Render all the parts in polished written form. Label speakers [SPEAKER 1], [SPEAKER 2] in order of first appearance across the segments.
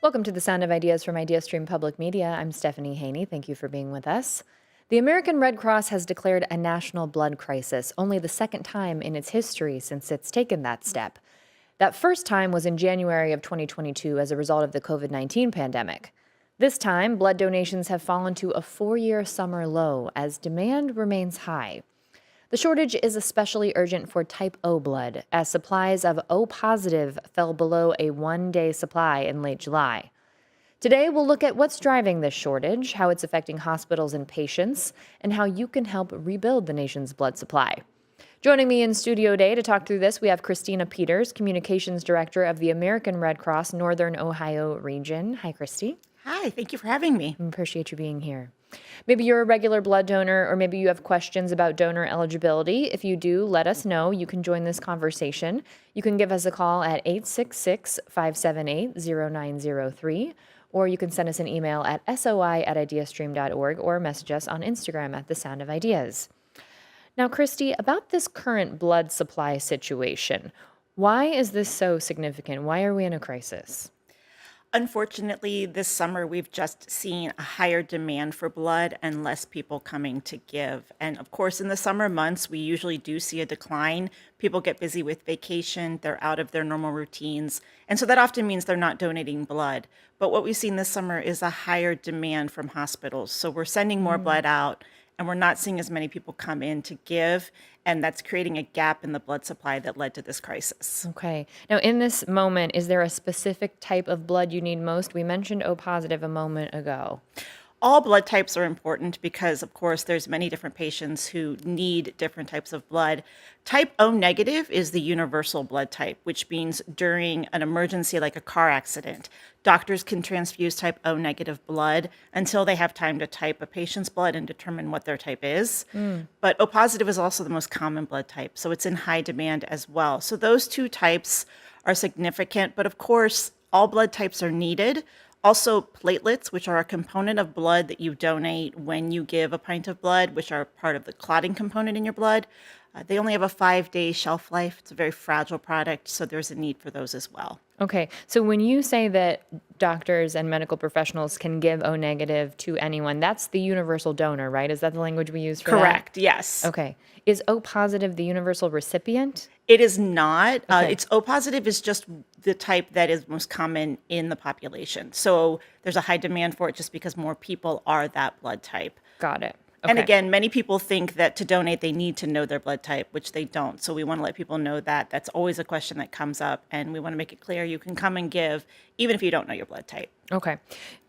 [SPEAKER 1] Welcome to the Sound of Ideas from IdeaStream Public Media. I'm Stephanie Haney. Thank you for being with us. The American Red Cross has declared a national blood crisis, only the second time in its history since it's taken that step. That first time was in January of 2022 as a result of the COVID-19 pandemic. This time, blood donations have fallen to a 4-year summer low as demand remains high. The shortage is especially urgent for type O blood, as supplies of O positive fell below a 1-day supply in late July. Today, we'll look at what's driving this shortage, how it's affecting hospitals and patients, and how you can help rebuild the nation's blood supply. Joining me in studio today to talk through this, we have Christina Peters, Communications Director of the American Red Cross Northern Ohio region. Hi, Christy.
[SPEAKER 2] Hi, thank you for having me.
[SPEAKER 1] I appreciate you being here. Maybe you're a regular blood donor, or maybe you have questions about donor eligibility. If you do, let us know. You can join this conversation. You can give us a call at 866-578-0903, or you can send us an email at soi@ideastream.org or message us on Instagram at The Sound of Ideas. Now, Christy, about this current blood supply situation, why is this so significant? Why are we in a crisis?
[SPEAKER 2] Unfortunately, this summer we've just seen a higher demand for blood and less people coming to give. And of course, in the summer months, we usually do see a decline. People get busy with vacation, they're out of their normal routines. And so that often means they're not donating blood. But what we've seen this summer is a higher demand from hospitals. So we're sending more blood out, and we're not seeing as many people come in to give, and that's creating a gap in the blood supply that led to this crisis.
[SPEAKER 1] Okay. Now, in this moment, is there a specific type of blood you need most? We mentioned O positive a moment ago.
[SPEAKER 2] All blood types are important because, of course, there's many different patients who need different types of blood. Type O negative is the universal blood type, which means during an emergency like a car accident, doctors can transfuse type O negative blood until they have time to type a patient's blood and determine what their type is. But O positive is also the most common blood type, so it's in high demand as well. So those two types are significant, but of course, all blood types are needed. Also, platelets, which are a component of blood that you donate when you give a pint of blood, which are part of the clotting component in your blood. They only have a 5-day shelf life. It's a very fragile product, so there's a need for those as well.
[SPEAKER 1] Okay. So when you say that doctors and medical professionals can give O negative to anyone, that's the universal donor, right? Is that the language we use for that?
[SPEAKER 2] Correct, yes.
[SPEAKER 1] Okay. Is O positive the universal recipient?
[SPEAKER 2] It is not.
[SPEAKER 1] Okay.
[SPEAKER 2] It's O positive is just the type that is most common in the population. So there's a high demand for it just because more people are that blood type.
[SPEAKER 1] Got it.
[SPEAKER 2] And
[SPEAKER 1] Okay.
[SPEAKER 2] again, many people think that to donate, they need to know their blood type, which they don't. So we want to let people know that that's always a question that comes up. And we want to make it clear you can come and give even if you don't know your blood type.
[SPEAKER 1] Okay.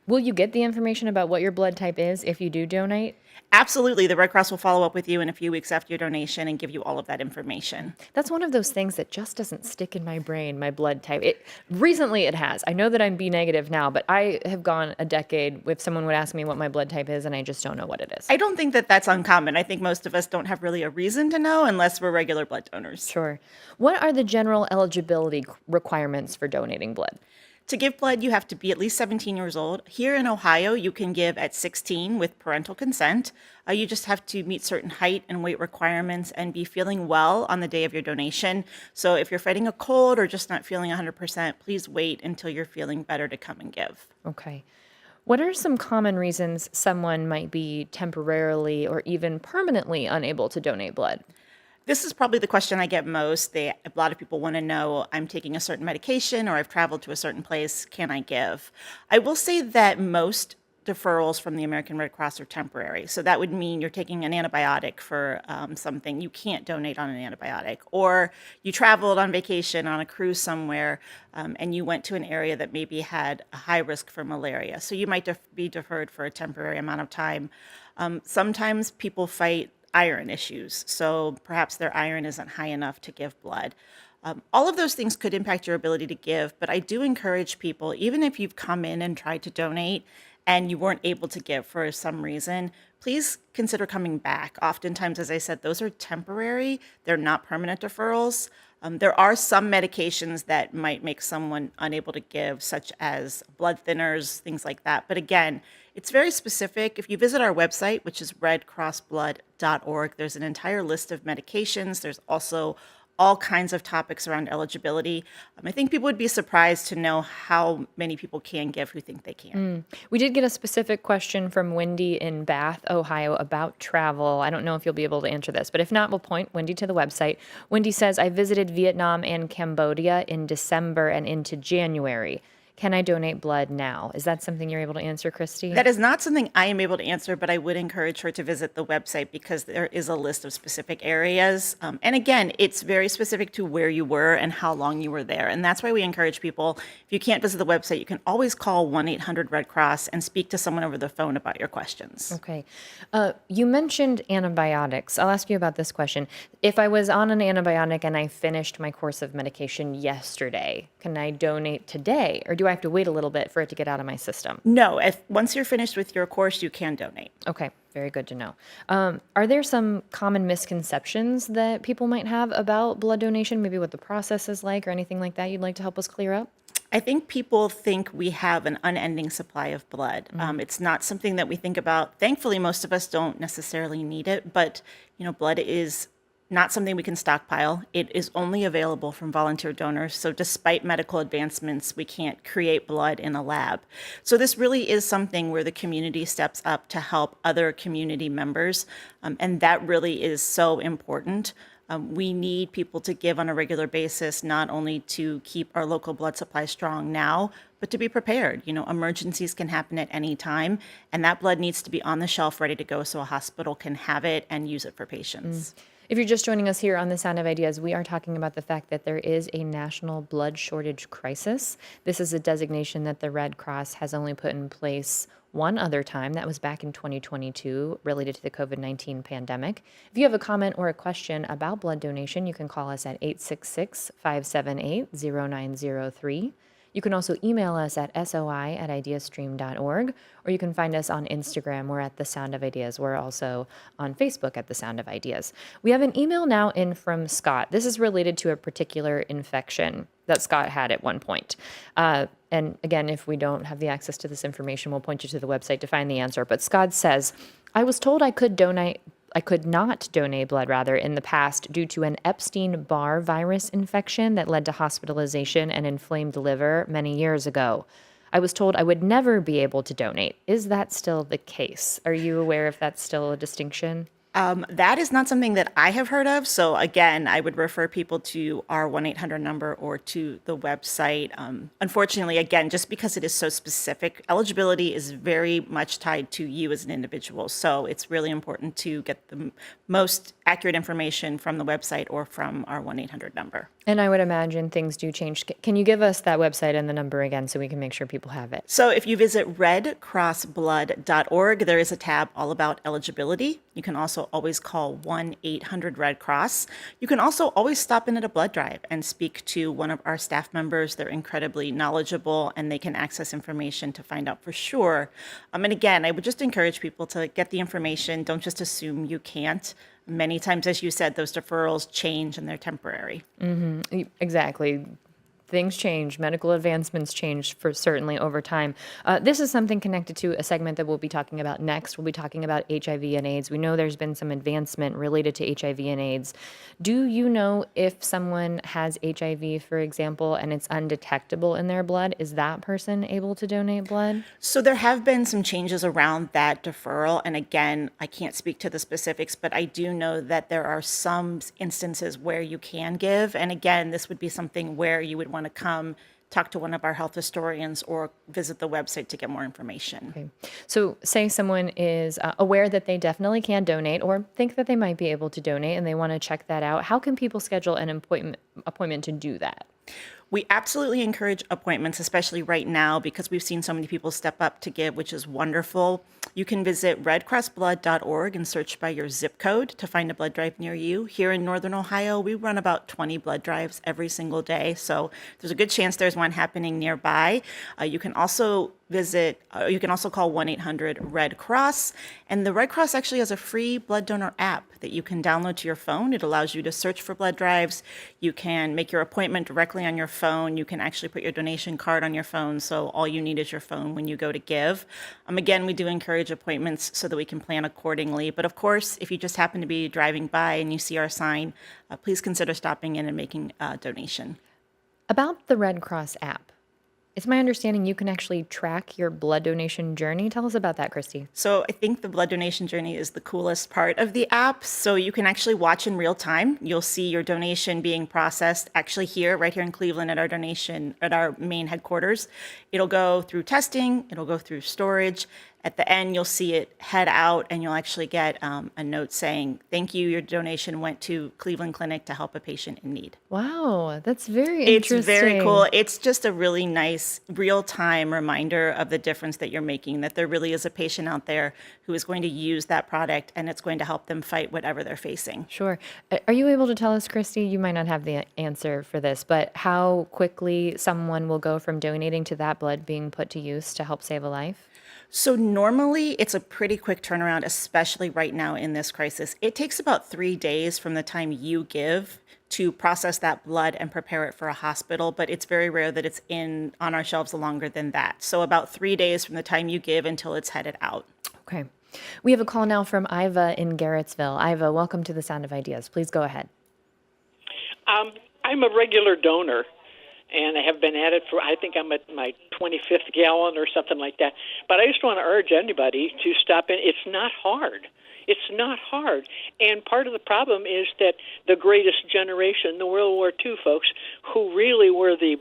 [SPEAKER 1] Will you get the information about what your blood type is if you do donate?
[SPEAKER 2] Absolutely. The Red Cross will follow up with you in a few weeks after your donation and give you all of that information.
[SPEAKER 1] That's one of those things that just doesn't stick in my brain, my blood type. Recently it has. I know that I'm B negative now, but I have gone a decade if someone would ask me what my blood type is and I just don't know what it is.
[SPEAKER 2] I don't think that that's uncommon. I think most of us don't have really a reason to know unless we're regular blood donors.
[SPEAKER 1] Sure. What are the general eligibility requirements for donating blood?
[SPEAKER 2] To give blood, you have to be at least 17 years old. Here in Ohio, you can give at 16 with parental consent. You just have to meet certain height and weight requirements and be feeling well on the day of your donation. So if you're fighting a cold or just not feeling 100%, please wait until you're feeling better to come and give.
[SPEAKER 1] Okay. What are some common reasons someone might be temporarily or even permanently unable to donate blood?
[SPEAKER 2] This is probably the question I get most. A lot of people want to know, I'm taking a certain medication or I've traveled to a certain place, can I give? I will say that most deferrals from the American Red Cross are temporary. So that would mean you're taking an antibiotic for something. You can't donate on an antibiotic. Or you traveled on vacation on a cruise somewhere and you went to an area that maybe had a high risk for malaria. So you might be deferred for a temporary amount of time. Sometimes people fight iron issues. So perhaps their iron isn't high enough to give blood. All of those things could impact your ability to give, but I do encourage people, even if you've come in and tried to donate and you weren't able to give for some reason, please consider coming back. Oftentimes, as I said, those are temporary. They're not permanent deferrals. There are some medications that might make someone unable to give, such as blood thinners, things like that. But again, it's very specific. If you visit our website, which is redcrossblood.org, there's an entire list of medications. There's also all kinds of topics around eligibility. I think people would be surprised to know how many people can give who think they can.
[SPEAKER 1] We did get a specific question from Wendy in Bath, Ohio about travel. I don't know if you'll be able to answer this, but if not, we'll point Wendy to the website. Wendy says, I visited Vietnam and Cambodia in December and into January. Can I donate blood now? Is that something you're able to answer, Christy?
[SPEAKER 2] That is not something I am able to answer, but I would encourage her to visit the website because there is a list of specific areas. And again, it's very specific to where you were and how long you were there. And that's why we encourage people, if you can't visit the website, you can always call 1-800-RED Cross and speak to someone over the phone about your questions.
[SPEAKER 1] Okay. You mentioned antibiotics. I'll ask you about this question. If I was on an antibiotic and I finished my course of medication yesterday, can I donate today? Or do I have to wait a little bit for it to get out of my system?
[SPEAKER 2] No, if once you're finished with your course, you can donate.
[SPEAKER 1] Okay, very good to know. Are there some common misconceptions that people might have about blood donation, maybe what the process is like or anything like that you'd like to help us clear up?
[SPEAKER 2] I think people think we have an unending supply of blood. It's not something that we think about. Thankfully, most of us don't necessarily need it, but blood is not something we can stockpile. It is only available from volunteer donors. So despite medical advancements, we can't create blood in a lab. So this really is something where the community steps up to help other community members. And that really is so important. We need people to give on a regular basis, not only to keep our local blood supply strong now, but to be prepared. Emergencies can happen at any time, and that blood needs to be on the shelf ready to go so a hospital can have it and use it for patients.
[SPEAKER 1] If you're just joining us here on The Sound of Ideas, we are talking about the fact that there is a national blood shortage crisis. This is a designation that the Red Cross has only put in place one other time. That was back in 2022, related to the COVID-19 pandemic. If you have a comment or a question about blood donation, you can call us at 866-578-0903. You can also email us at soi@ideastream.org, or you can find us on Instagram. We're at The Sound of Ideas. We're also on Facebook at The Sound of Ideas. We have an email now in from Scott. This is related to a particular infection that Scott had at one point. And again, if we don't have the access to this information, we'll point you to the website to find the answer. But Scott says, I was told I could not donate blood in the past due to an Epstein-Barr virus infection that led to hospitalization and inflamed liver many years ago. I was told I would never be able to donate. Is that still the case? Are you aware if that's still a distinction?
[SPEAKER 2] That is not something that I have heard of. So again, I would refer people to our 1-800 number or to the website. Unfortunately, again, just because it is so specific, eligibility is very much tied to you as an individual. So it's really important to get the most accurate information from the website or from our 1-800 number.
[SPEAKER 1] And I would imagine things do change. Can you give us that website and the number again so we can make sure people have it?
[SPEAKER 2] So if you visit redcrossblood.org, there is a tab all about eligibility. You can also always call 1-800-RED Cross. You can also always stop in at a blood drive and speak to one of our staff members. They're incredibly knowledgeable and they can access information to find out for sure. And again, I would just encourage people to get the information. Don't just assume you can't. Many times, as you said, those deferrals change and they're temporary.
[SPEAKER 1] Exactly. Things change. Medical advancements change for certainly over time. This is something connected to a segment that we'll be talking about next. We'll be talking about HIV and AIDS. We know there's been some advancement related to HIV and AIDS. Do you know if someone has HIV, for example, and it's undetectable in their blood, is that person able to donate blood?
[SPEAKER 2] So there have been some changes around that deferral. And again, I can't speak to the specifics, but I do know that there are some instances where you can give. And again, this would be something where you would want to come talk to one of our health historians or visit the website to get more information.
[SPEAKER 1] Okay. So say someone is aware that they definitely can donate or think that they might be able to donate and they want to check that out. How can people schedule an appointment to do that?
[SPEAKER 2] We absolutely encourage appointments, especially right now, because we've seen so many people step up to give, which is wonderful. You can visit redcrossblood.org and search by your zip code to find a blood drive near you. Here in Northern Ohio, we run about 20 blood drives every single day, so there's a good chance there's one happening nearby. You can also call 1-800-RED Cross, and the Red Cross actually has a free blood donor app that you can download to your phone. It allows you to search for blood drives. You can make your appointment directly on your phone. You can actually put your donation card on your phone, so all you need is your phone when you go to give. Again, we do encourage appointments so that we can plan accordingly. But of course, if you just happen to be driving by and you see our sign, please consider stopping in and making a donation.
[SPEAKER 1] About the Red Cross app, it's my understanding you can actually track your blood donation journey. Tell us about that, Christy.
[SPEAKER 2] So I think the blood donation journey is the coolest part of the app. So you can actually watch in real time. You'll see your donation being processed actually here, right here in Cleveland at our main headquarters. It'll go through testing, it'll go through storage. At the end, you'll see it head out, and you'll actually get a note saying, "Thank you, your donation went to Cleveland Clinic to help a patient in need."
[SPEAKER 1] Wow, that's very
[SPEAKER 2] It's
[SPEAKER 1] interesting.
[SPEAKER 2] very cool. It's just a really nice real-time reminder of the difference that you're making, that there really is a patient out there who is going to use that product, and it's going to help them fight whatever they're facing.
[SPEAKER 1] Sure. Are you able to tell us, Christy, you might not have the answer for this, but how quickly someone will go from donating to that blood being put to use to help save a life?
[SPEAKER 2] So normally it's a pretty quick turnaround, especially right now in this crisis. It takes about 3 days from the time you give to process that blood and prepare it for a hospital, but it's very rare that it's on our shelves longer than that. So about 3 days from the time you give until it's headed out.
[SPEAKER 1] Okay. We have a call now from Iva in Garrettsville. Iva, welcome to the Sound of Ideas. Please go ahead.
[SPEAKER 3] I'm a regular donor, and I have been at it for, I think I'm at my 25th gallon or something like that. But I just want to urge anybody to stop in. It's not hard. It's not hard. And part of the problem is that the greatest generation, the World War II folks, who really were the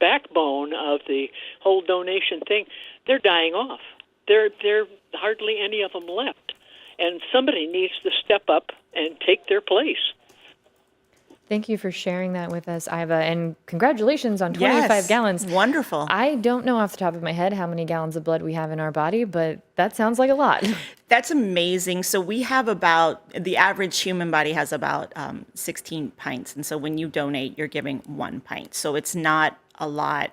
[SPEAKER 3] backbone of the whole donation thing, they're dying off. There hardly any of them left. And somebody needs to step up and take their place.
[SPEAKER 1] Thank you for sharing that with us, Iva, and congratulations on 25
[SPEAKER 2] Yes,
[SPEAKER 1] gallons.
[SPEAKER 2] wonderful.
[SPEAKER 1] I don't know off the top of my head how many gallons of blood we have in our body, but that sounds like a lot.
[SPEAKER 2] That's amazing. So we have the average human body has about 16 pints. And so when you donate, you're giving 1 pint. So it's not a lot.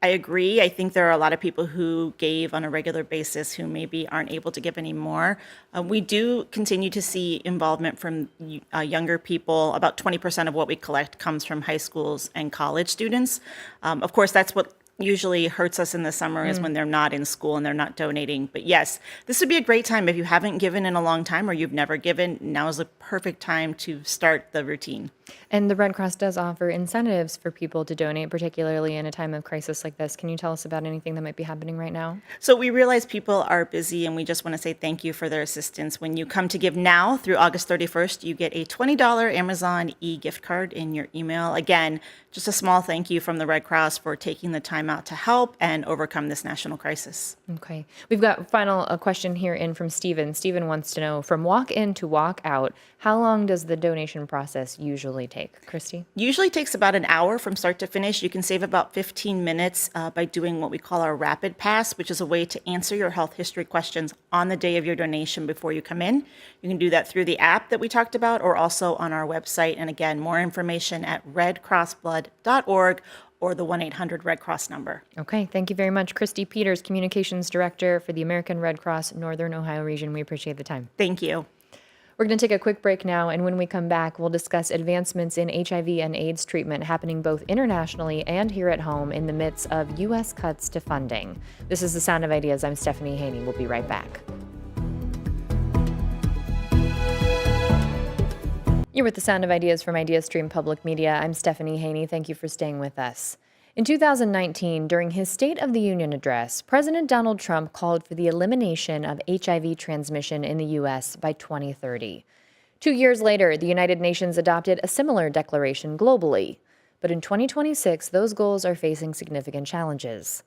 [SPEAKER 2] I agree. I think there are a lot of people who gave on a regular basis who maybe aren't able to give anymore. We do continue to see involvement from younger people. About 20% of what we collect comes from high schools and college students. Of course, that's what usually hurts us in the summer is when they're not in school and they're not donating. But yes, this would be a great time if you haven't given in a long time or you've never given. Now is the perfect time to start the routine.
[SPEAKER 1] And the Red Cross does offer incentives for people to donate, particularly in a time of crisis like this. Can you tell us about anything that might be happening right now?
[SPEAKER 2] So we realize people are busy and we just want to say thank you for their assistance. When you come to give now through August 31st, you get a $20 Amazon e-gift card in your email. Again, just a small thank you from the Red Cross for taking the time out to help and overcome this national crisis.
[SPEAKER 1] Okay. We've got a question here in from Stephen. Stephen wants to know, from walk in to walk out, how long does the donation process usually take? Christy?
[SPEAKER 2] Usually takes about an hour from start to finish. You can save about 15 minutes by doing what we call our rapid pass, which is a way to answer your health history questions on the day of your donation before you come in. You can do that through the app that we talked about or also on our website. And again, more information at redcrossblood.org or the 1-800-RED Cross number.
[SPEAKER 1] Okay. Thank you very much. Christy Peters, Communications Director for the American Red Cross Northern Ohio region. We appreciate the time.
[SPEAKER 2] Thank you.
[SPEAKER 1] We're going to take a quick break now, and when we come back, we'll discuss advancements in HIV and AIDS treatment happening both internationally and here at home in the midst of U.S. cuts to funding. This is The Sound of Ideas. I'm Stephanie Haney. We'll be right back. You're with The Sound of Ideas from IdeaStream Public Media. I'm Stephanie Haney. Thank you for staying with us. In 2019, during his State of the Union address, President Donald Trump called for the elimination of HIV transmission in the U.S. by 2030. 2 years later, the United Nations adopted a similar declaration globally. But in 2026, those goals are facing significant challenges.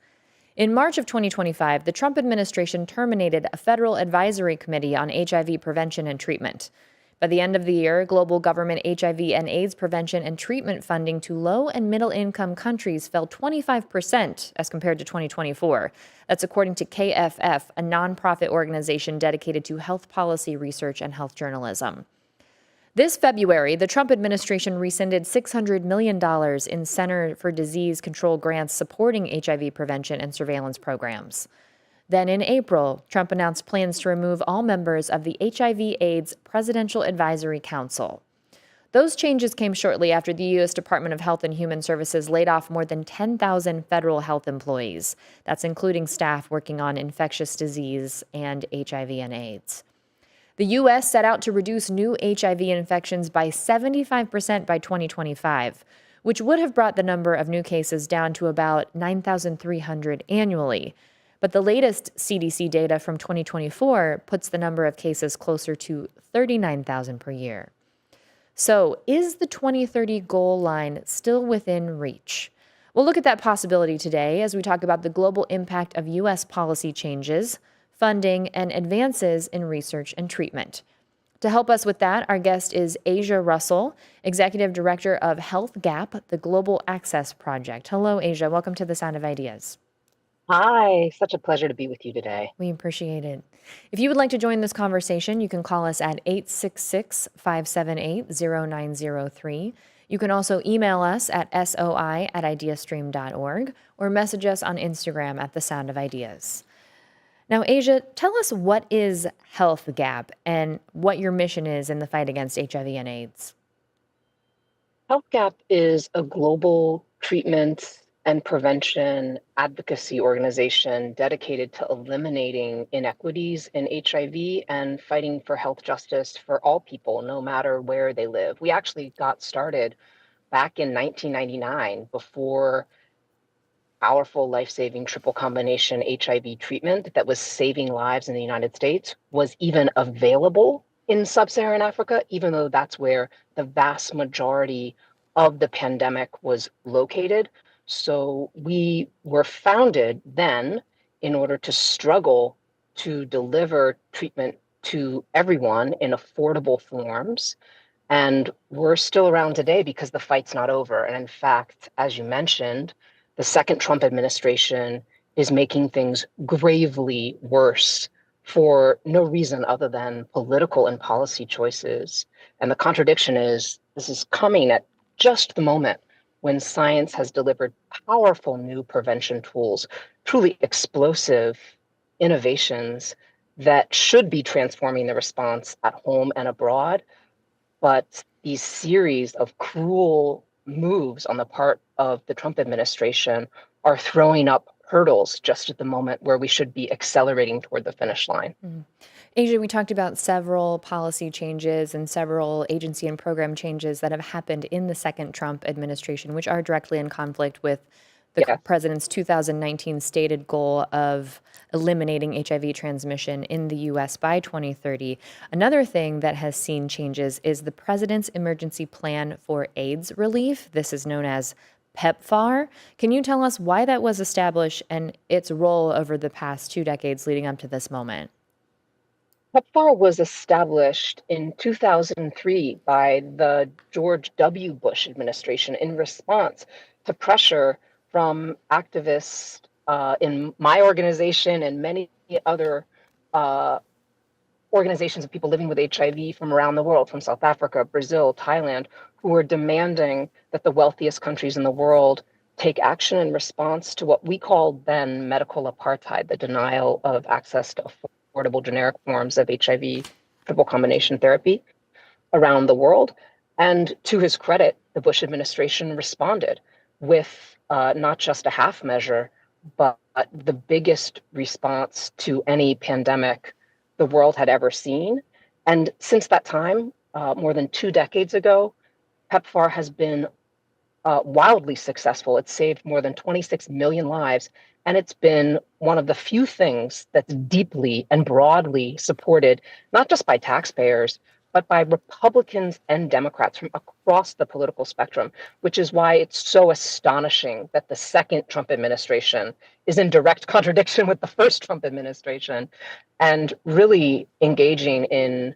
[SPEAKER 1] In March of 2025, the Trump administration terminated a federal advisory committee on HIV prevention and treatment. By the end of the year, global government HIV and AIDS prevention and treatment funding to low and middle income countries fell 25% as compared to 2024. That's according to KFF, a nonprofit organization dedicated to health policy research and health journalism. This February, the Trump administration rescinded $600 million in Center for Disease Control grants supporting HIV prevention and surveillance programs. Then in April, Trump announced plans to remove all members of the HIV/AIDS Presidential Advisory Council. Those changes came shortly after the U.S. Department of Health and Human Services laid off more than 10,000 federal health employees. That's including staff working on infectious disease and HIV and AIDS. The U.S. set out to reduce new HIV infections by 75% by 2025, which would have brought the number of new cases down to about 9,300 annually. But the latest CDC data from 2024 puts the number of cases closer to 39,000 per year. So, is the 2030 goal line still within reach? We'll look at that possibility today as we talk about the global impact of U.S. policy changes, funding, and advances in research and treatment. To help us with that, our guest is Asia Russell, Executive Director of Health Gap, the Global Access Project. Hello, Asia. Welcome to The Sound of Ideas.
[SPEAKER 4] Hi, such a pleasure to be with you today.
[SPEAKER 1] We appreciate it. If you would like to join this conversation, you can call us at 866-578-0903. You can also email us at soi@ideastream.org or message us on Instagram at The Sound of Ideas. Now, Asia, tell us what is Health Gap and what your mission is in the fight against HIV and AIDS.
[SPEAKER 4] Health Gap is a global treatment and prevention advocacy organization dedicated to eliminating inequities in HIV and fighting for health justice for all people, no matter where they live. We actually got started back in 1999 before powerful life-saving triple combination HIV treatment that was saving lives in the United States was even available in sub-Saharan Africa, even though that's where the vast majority of the pandemic was located. So we were founded then in order to struggle to deliver treatment to everyone in affordable forms. And we're still around today because the fight's not over. And in fact, as you mentioned, the second Trump administration is making things gravely worse for no reason other than political and policy choices. And the contradiction is this is coming at just the moment when science has delivered powerful new prevention tools, truly explosive innovations that should be transforming the response at home and abroad. But these series of cruel moves on the part of the Trump administration are throwing up hurdles just at the moment where we should be accelerating toward the finish line.
[SPEAKER 1] Mm-hmm. Asia, we talked about several policy changes and several agency and program changes that have happened in the second Trump administration, which are directly in conflict with the president's 2019 stated goal of eliminating HIV transmission in the U.S. by 2030. Another thing that has seen changes is the president's emergency plan for AIDS relief. This is known as PEPFAR. Can you tell us why that was established and its role over the past 2 decades leading up to this moment?
[SPEAKER 4] PEPFAR was established in 2003 by the George W. Bush administration in response to pressure from activists in my organization and many other organizations of people living with HIV from around the world, from South Africa, Brazil, Thailand, who were demanding that the wealthiest countries in the world take action in response to what we called then medical apartheid, the denial of access to affordable generic forms of HIV triple combination therapy around the world. And to his credit, the Bush administration responded with not just a half measure, but the biggest response to any pandemic the world had ever seen. And since that time, more than 2 decades ago, PEPFAR has been wildly successful. It's saved more than 26 million lives, and it's been one of the few things that's deeply and broadly supported, not just by taxpayers, but by Republicans and Democrats from across the political spectrum, which is why it's so astonishing that the second Trump administration is in direct contradiction with the first Trump administration and really engaging in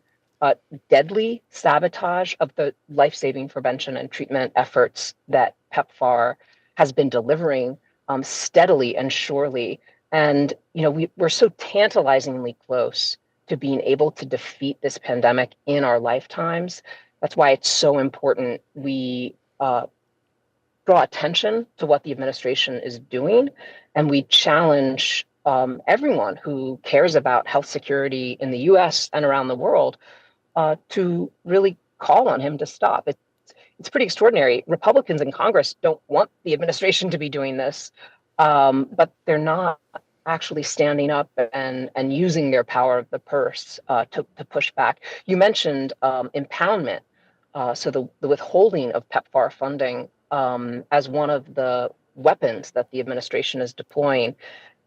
[SPEAKER 4] deadly sabotage of the life-saving prevention and treatment efforts that PEPFAR has been delivering steadily and surely. And we're so tantalizingly close to being able to defeat this pandemic in our lifetimes. That's why it's so important we draw attention to what the administration is doing, and we challenge everyone who cares about health security in the US and around the world to really call on him to stop. It's pretty extraordinary. Republicans in Congress don't want the administration to be doing this, but they're not actually standing up and using their power of the purse to push back. You mentioned impoundment, so the withholding of PEPFAR funding as one of the weapons that the administration is deploying.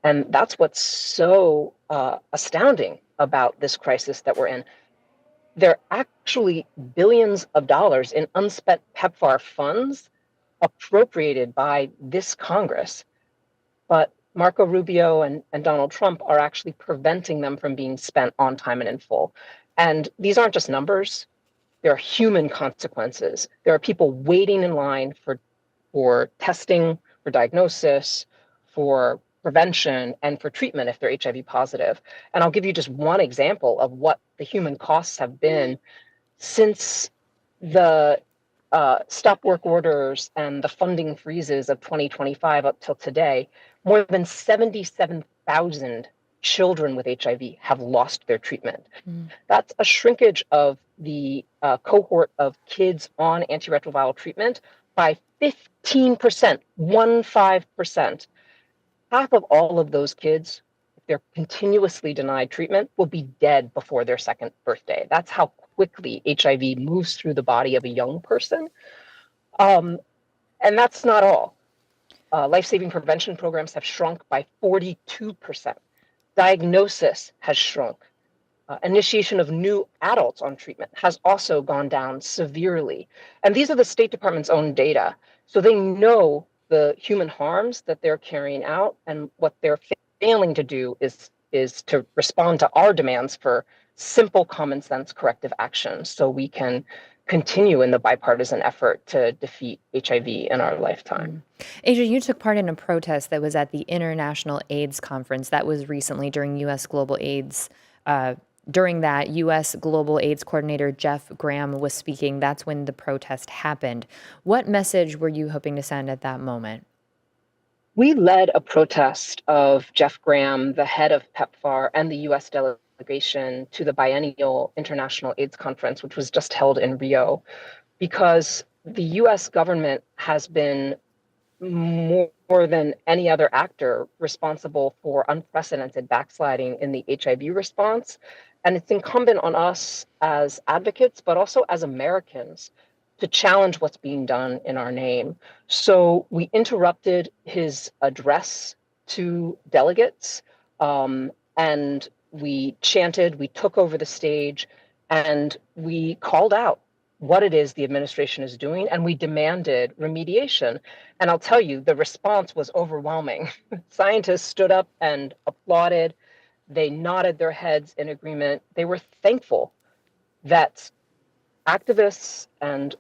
[SPEAKER 4] And that's what's so astounding about this crisis that we're in. There are actually billions of dollars in unspent PEPFAR funds appropriated by this Congress, but Marco Rubio and Donald Trump are actually preventing them from being spent on time and in full. And these aren't just numbers. There are human consequences. There are people waiting in line for testing, for diagnosis, for prevention, and for treatment if they're HIV positive. And I'll give you just one example of what the human costs have been since the stop work orders and the funding freezes of 2025 up till today. More than 77,000 children with HIV have lost their treatment. That's a shrinkage of the cohort of kids on antiretroviral treatment by 15%, 15%. Half of all of those kids, if they're continuously denied treatment, will be dead before their second birthday. That's how quickly HIV moves through the body of a young person. And that's not all. Life-saving prevention programs have shrunk by 42%. Diagnosis has shrunk. Initiation of new adults on treatment has also gone down severely. And these are the State Department's own data. So they know the human harms that they're carrying out, and what they're failing to do is to respond to our demands for simple common sense corrective actions so we can continue in the bipartisan effort to defeat HIV in our lifetime.
[SPEAKER 1] Asia, you took part in a protest that was at the International AIDS Conference that was recently during U.S. Global AIDS. During that, U.S. Global AIDS Coordinator Jeff Graham was speaking. That's when the protest happened. What message were you hoping to send at that moment?
[SPEAKER 4] We led a protest of Jeff Graham, the head of PEPFAR, and the U.S. delegation to the biennial International AIDS Conference, which was just held in Rio, because the U.S. government has been more than any other actor responsible for unprecedented backsliding in the HIV response. And it's incumbent on us as advocates, but also as Americans, to challenge what's being done in our name. So we interrupted his address to delegates, and we chanted, we took over the stage, and we called out what it is the administration is doing, and we demanded remediation. And I'll tell you, the response was overwhelming. Scientists stood up and applauded. They nodded their heads in agreement. They were thankful that activists and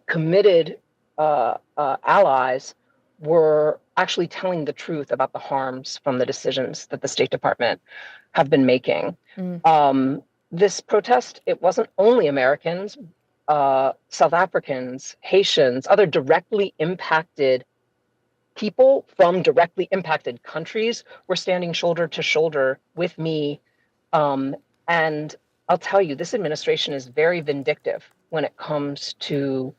[SPEAKER 4] committed allies were actually telling the truth about the harms from the decisions that the State Department have been making. This protest, it wasn't only Americans, South Africans, Haitians, other directly impacted people from directly impacted countries were standing shoulder to shoulder with me. And I'll tell you, this administration is very vindictive when it comes to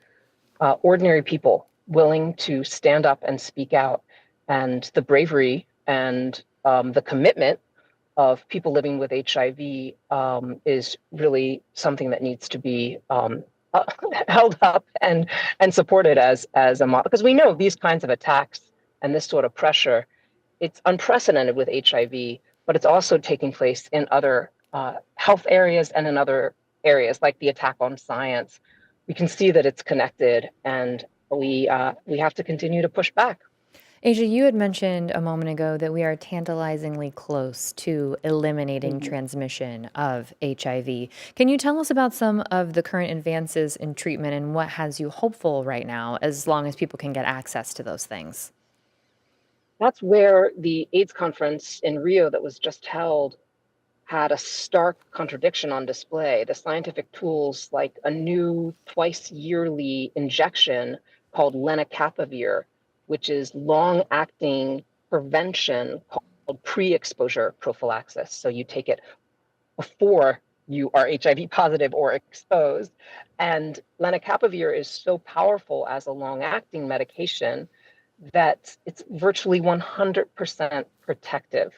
[SPEAKER 4] ordinary people willing to stand up and speak out. And the bravery and the commitment of people living with HIV is really something that needs to be held up and supported as a model, because we know these kinds of attacks and this sort of pressure, it's unprecedented with HIV, but it's also taking place in other health areas and in other areas like the attack on science. We can see that it's connected, and we have to continue to push back.
[SPEAKER 1] Asia, you had mentioned a moment ago that we are tantalizingly close to eliminating transmission of HIV. Can you tell us about some of the current advances in treatment and what has you hopeful right now, as long as people can get access to those things?
[SPEAKER 4] That's where the AIDS conference in Rio that was just held had a stark contradiction on display. The scientific tools, like a new twice yearly injection called lenacapavir, which is long-acting prevention called pre-exposure prophylaxis. So you take it before you are HIV positive or exposed. And lenacapavir is so powerful as a long-acting medication that it's virtually 100% protective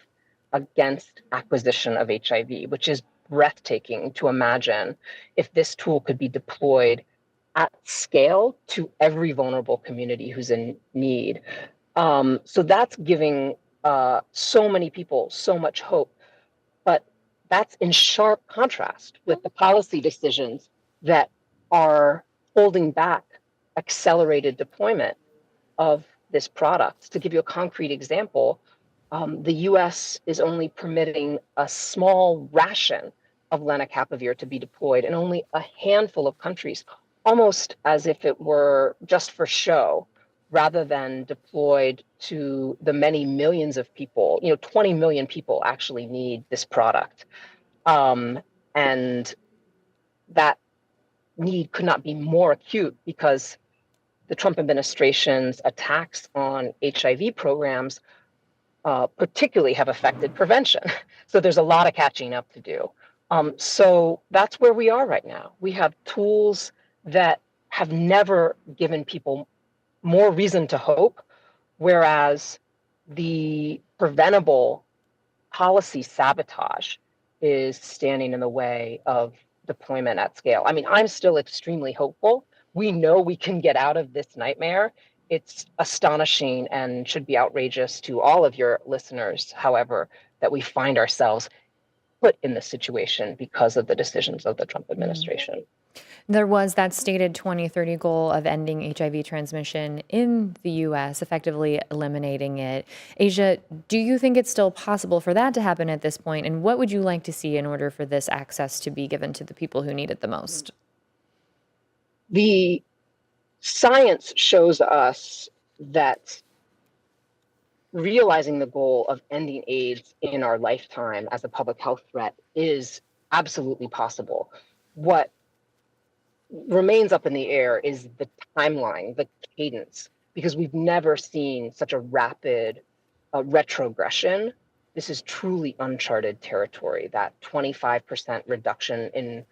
[SPEAKER 4] against acquisition of HIV, which is breathtaking to imagine if this tool could be deployed at scale to every vulnerable community who's in need. So that's giving so many people so much hope. But that's in sharp contrast with the policy decisions that are holding back accelerated deployment of this product. To give you a concrete example, the US is only permitting a small ration of lenacapavir to be deployed in only a handful of countries, almost as if it were just for show, rather than deployed to the many millions of people. 20 million people actually need this product. And that need could not be more acute because the Trump administration's attacks on HIV programs particularly have affected prevention. So there's a lot of catching up to do. So that's where we are right now. We have tools that have never given people more reason to hope, whereas the preventable policy sabotage is standing in the way of deployment at scale. I mean, I'm still extremely hopeful. We know we can get out of this nightmare. It's astonishing and should be outrageous to all of your listeners, however, that we find ourselves put in this situation because of the decisions of the Trump administration.
[SPEAKER 1] There was that stated 2030 goal of ending HIV transmission in the U.S., effectively eliminating it. Asia, do you think it's still possible for that to happen at this point? And what would you like to see in order for this access to be given to the people who need it the most?
[SPEAKER 4] The science shows us that realizing the goal of ending AIDS in our lifetime as a public health threat is absolutely possible. What remains up in the air is the timeline, the cadence, because we've never seen such a rapid retrogression. This is truly uncharted territory, that 25% reduction in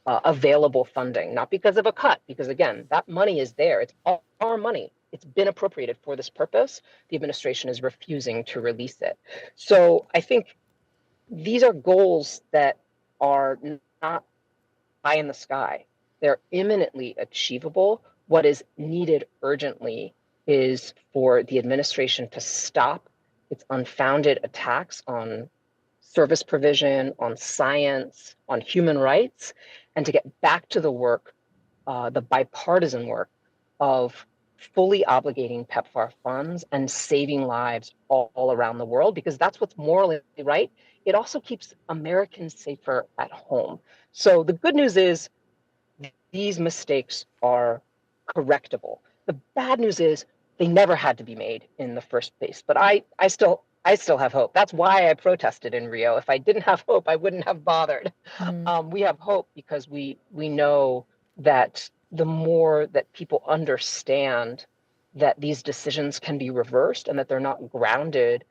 [SPEAKER 4] available funding, not because of a cut, because again, that money is there. It's all our money. It's been appropriated for this purpose. The administration is refusing to release it. So I think these are goals that are not high in the sky. They're imminently achievable. What is needed urgently is for the administration to stop its unfounded attacks on service provision, on science, on human rights, and to get back to the work, the bipartisan work of fully obligating PEPFAR funds and saving lives all around the world, because that's what's morally right. It also keeps Americans safer at home. So the good news is these mistakes are correctable. The bad news is they never had to be made in the first place. But I still have hope. That's why I protested in Rio. If I didn't have hope, I wouldn't have bothered. We have hope because we know that the more that people understand that these decisions can be reversed and that they're not grounded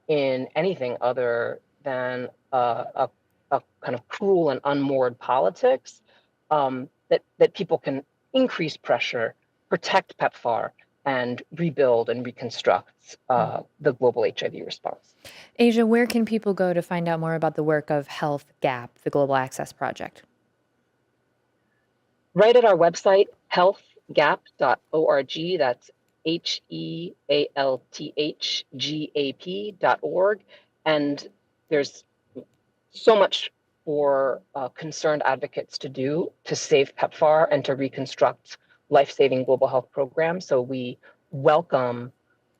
[SPEAKER 4] in anything other than a kind of cruel and unmoored politics, that people can increase pressure, protect PEPFAR, and rebuild and reconstruct the global HIV response.
[SPEAKER 1] Asia, where can people go to find out more about the work of Health Gap, the Global Access Project?
[SPEAKER 4] Right at our website, healthgap.org. That's HEALTHGAP.org. And there's so much for concerned advocates to do to save PEPFAR and to reconstruct life-saving global health programs. So we welcome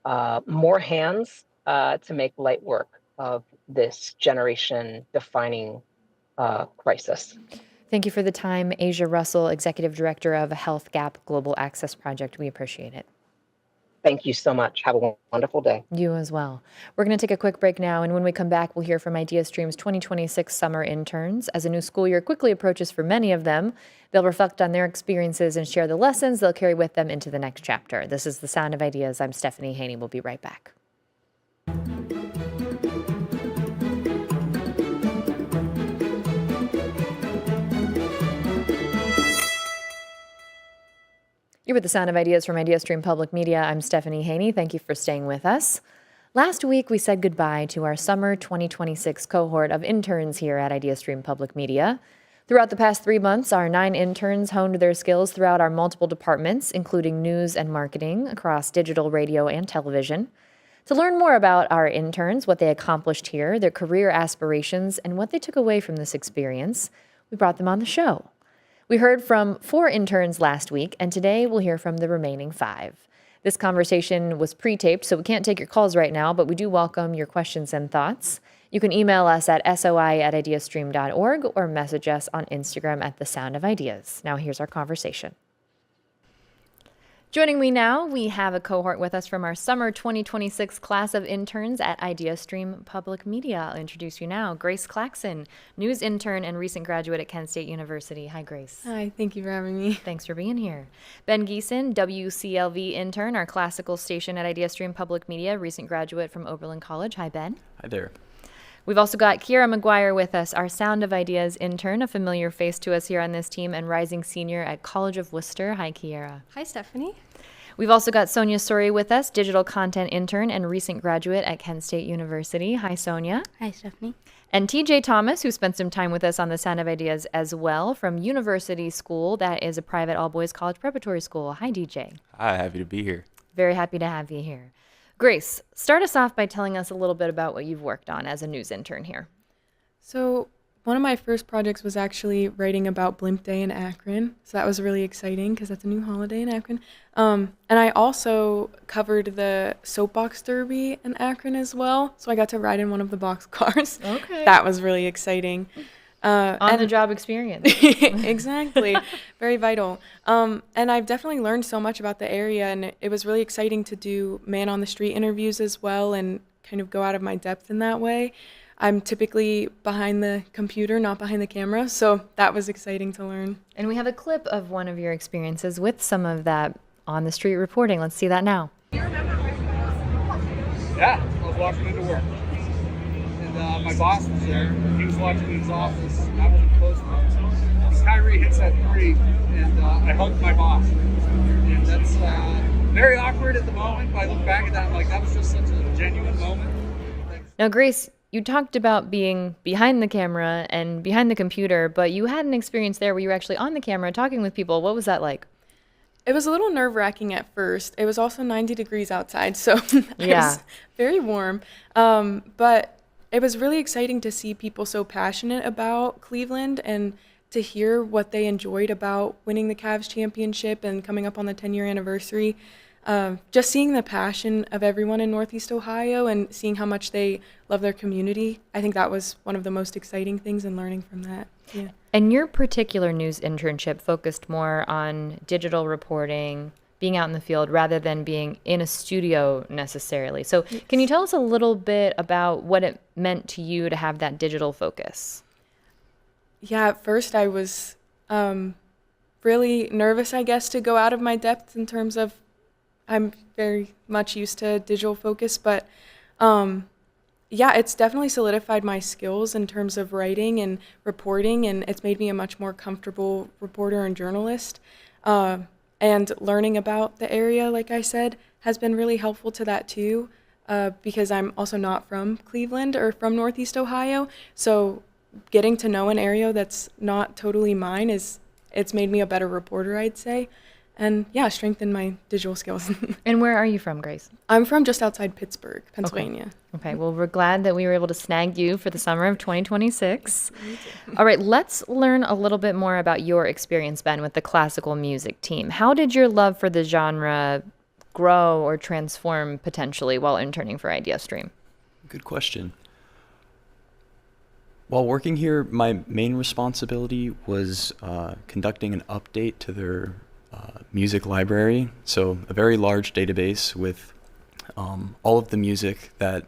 [SPEAKER 4] more hands to make light work of this generation-defining crisis.
[SPEAKER 1] Thank you for the time, Asia Russell, Executive Director of Health Gap Global Access Project. We appreciate it.
[SPEAKER 4] Thank you so much. Have a wonderful day.
[SPEAKER 1] You as well. We're going to take a quick break now, and when we come back, we'll hear from IdeaStream's 2026 summer interns. As a new school year quickly approaches for many of them, they'll reflect on their experiences and share the lessons they'll carry with them into the next chapter. This is The Sound of Ideas. I'm Stephanie Haney. We'll be right back. You're with the Sound of Ideas from IdeaStream Public Media. I'm Stephanie Haney. Thank you for staying with us. Last week, we said goodbye to our summer 2026 cohort of interns here at IdeaStream Public Media. Throughout the past 3 months, our 9 interns honed their skills throughout our multiple departments, including news and marketing across digital, radio, and television. To learn more about our interns, what they accomplished here, their career aspirations, and what they took away from this experience, we brought them on the show. We heard from 4 interns last week, and today we'll hear from the remaining 5. This conversation was pre-taped, so we can't take your calls right now, but we do welcome your questions and thoughts. You can email us at soi@ideastream.org or message us on Instagram at The Sound of Ideas. Now here's our conversation. Joining me now, we have a cohort with us from our summer 2026 class of interns at IdeaStream Public Media. I'll introduce you now. Grace Claxon, news intern and recent graduate at Kent State University. Hi, Grace.
[SPEAKER 5] Hi, thank you for having me.
[SPEAKER 1] Thanks for being here. Ben Geeson, WCLV intern, our classical station at IdeaStream Public Media, recent graduate from Oberlin College. Hi, Ben.
[SPEAKER 6] Hi there.
[SPEAKER 1] We've also got Kiera McGuire with us, our Sound of Ideas intern, a familiar face to us here on this team, and rising senior at College of Worcester. Hi, Kiera.
[SPEAKER 5] Hi, Stephanie.
[SPEAKER 1] We've also got Sonia Suri with us, digital content intern and recent graduate at Kent State University. Hi, Sonia.
[SPEAKER 5] Hi, Stephanie.
[SPEAKER 1] And TJ Thomas, who spent some time with us on the Sound of Ideas as well, from University School. That is a private all-boys college preparatory school. Hi, DJ.
[SPEAKER 6] Hi, happy to be here.
[SPEAKER 1] Very happy to have you here. Grace, start us off by telling us a little bit about what you've worked on as a news intern here.
[SPEAKER 5] So one of my first projects was actually writing about Blimp Day in Akron. So that was really exciting because that's a new holiday in Akron. And I also covered the soapbox derby in Akron as well. So I got to ride in one of the box cars.
[SPEAKER 1] Okay.
[SPEAKER 5] That was really exciting.
[SPEAKER 1] On-the-job experience.
[SPEAKER 5] Exactly. Very vital. And I've definitely learned so much about the area, and it was really exciting to do man-on-the-street interviews as well and kind of go out of my depth in that way. I'm typically behind the computer, not behind the camera, so that was exciting to learn.
[SPEAKER 1] And we have a clip of one of your experiences with some of that on-the-street reporting. Let's see that now.
[SPEAKER 7] Yeah, I was walking into work. And my boss was there. He was watching in his office. I wasn't close to him. Kyrie hits that 3, and I hugged my boss. And that's very awkward at the moment, but I look back at that, I'm like, that was just such a genuine moment.
[SPEAKER 1] Now, Grace, you talked about being behind the camera and behind the computer, but you had an experience there where you were actually on the camera talking with people. What was that like?
[SPEAKER 5] It was a little nerve-wracking at first. It was also 90 degrees outside, so it
[SPEAKER 1] Yeah.
[SPEAKER 5] was very warm. But it was really exciting to see people so passionate about Cleveland and to hear what they enjoyed about winning the Cavs championship and coming up on the 10-year anniversary. Just seeing the passion of everyone in Northeast Ohio and seeing how much they love their community, I think that was one of the most exciting things and learning from that. Yeah.
[SPEAKER 1] And your particular news internship focused more on digital reporting, being out in the field, rather than being in a studio necessarily. So can you tell us a little bit about what it meant to you to have that digital focus?
[SPEAKER 5] Yeah, at first I was really nervous, I guess, to go out of my depth in terms of I'm very much used to digital focus, but yeah, it's definitely solidified my skills in terms of writing and reporting, and it's made me a much more comfortable reporter and journalist. And learning about the area, like I said, has been really helpful to that too, because I'm also not from Cleveland or from Northeast Ohio. So getting to know an area that's not totally mine it's made me a better reporter, I'd say. And yeah, strengthened my digital skills.
[SPEAKER 1] And where are you from, Grace?
[SPEAKER 5] I'm from just outside Pittsburgh, Pennsylvania.
[SPEAKER 1] Okay, well, we're glad that we were able to snag you for the summer of 2026. All right, let's learn a little bit more about your experience, Ben, with the classical music team. How did your love for the genre grow or transform potentially while interning for IdeaStream?
[SPEAKER 6] Good question. While working here, my main responsibility was conducting an update to their music library. So a very large database with all of the music that